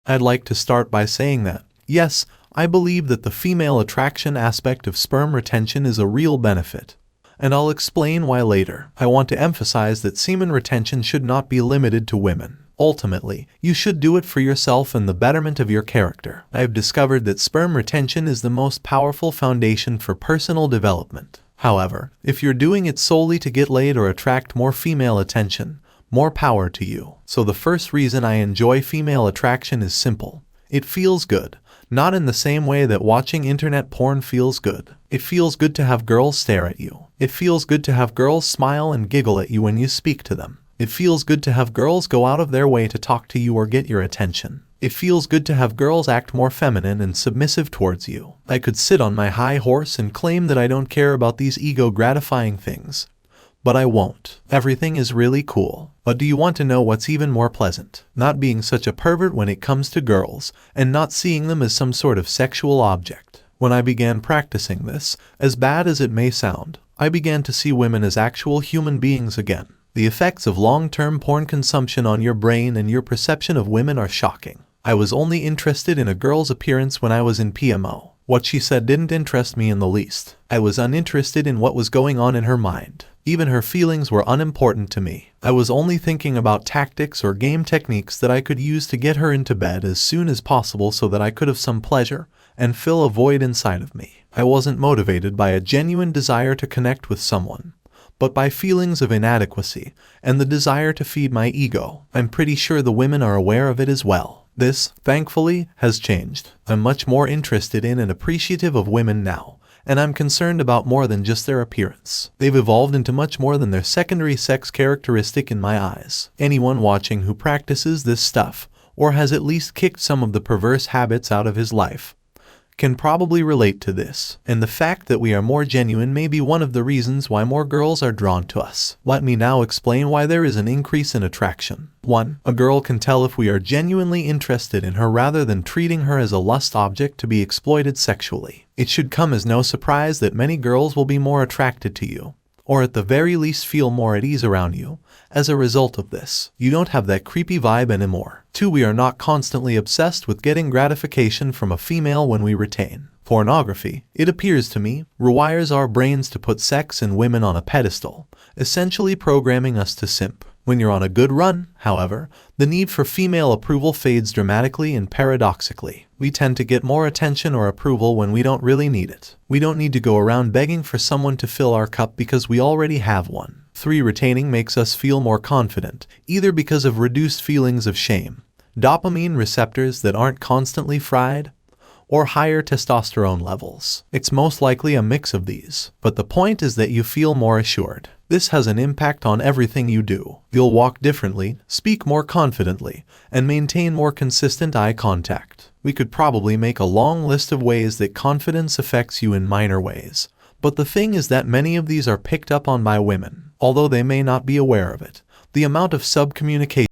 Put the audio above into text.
I'd like to start by saying that, yes, I believe that the female attraction aspect of sperm retention is a real benefit. And I'll explain why later. I want to emphasize that semen retention should not be limited to women. Ultimately, you should do it for yourself and the betterment of your character. I've discovered that sperm retention is the most powerful foundation for personal development. However, if you're doing it solely to get laid or attract more female attention, more power to you. So the first reason I enjoy female attraction is simple. It feels good. Not in the same way that watching internet porn feels good. It feels good to have girls stare at you. It feels good to have girls smile and giggle at you when you speak to them. It feels good to have girls go out of their way to talk to you or get your attention. It feels good to have girls act more feminine and submissive towards you. I could sit on my high horse and claim that I don't care about these ego-gratifying things. But I won't. Everything is really cool. But do you want to know what's even more pleasant? Not being such a pervert when it comes to girls, and not seeing them as some sort of sexual object. When I began practicing this, as bad as it may sound, I began to see women as actual human beings again. The effects of long-term porn consumption on your brain and your perception of women are shocking. I was only interested in a girl's appearance when I was in PMO. What she said didn't interest me in the least. I was uninterested in what was going on in her mind. Even her feelings were unimportant to me. I was only thinking about tactics or game techniques that I could use to get her into bed as soon as possible so that I could have some pleasure and fill a void inside of me. I wasn't motivated by a genuine desire to connect with someone, but by feelings of inadequacy and the desire to feed my ego. I'm pretty sure the women are aware of it as well. This, thankfully, has changed. I'm much more interested in and appreciative of women now, and I'm concerned about more than just their appearance. They've evolved into much more than their secondary sex characteristic in my eyes. Anyone watching who practices this stuff, or has at least kicked some of the perverse habits out of his life, can probably relate to this, and the fact that we are more genuine may be one of the reasons why more girls are drawn to us. Let me now explain why there is an increase in attraction. 1. A girl can tell if we are genuinely interested in her rather than treating her as a lust object to be exploited sexually. It should come as no surprise that many girls will be more attracted to you, or at the very least feel more at ease around you. As a result of this, you don't have that creepy vibe anymore. 2. We are not constantly obsessed with getting gratification from a female when we retain. Pornography, it appears to me, rewires our brains to put sex and women on a pedestal, essentially programming us to simp. When you're on a good run, however, the need for female approval fades dramatically and paradoxically. We tend to get more attention or approval when we don't really need it. We don't need to go around begging for someone to fill our cup because we already have one. 3. Retaining makes us feel more confident, either because of reduced feelings of shame, dopamine receptors that aren't constantly fried, or higher testosterone levels. It's most likely a mix of these, but the point is that you feel more assured. This has an impact on everything you do. You'll walk differently, speak more confidently, and maintain more consistent eye contact. We could probably make a long list of ways that confidence affects you in minor ways, but the thing is that many of these are picked up on by women, although they may not be aware of it. The amount of subcommunication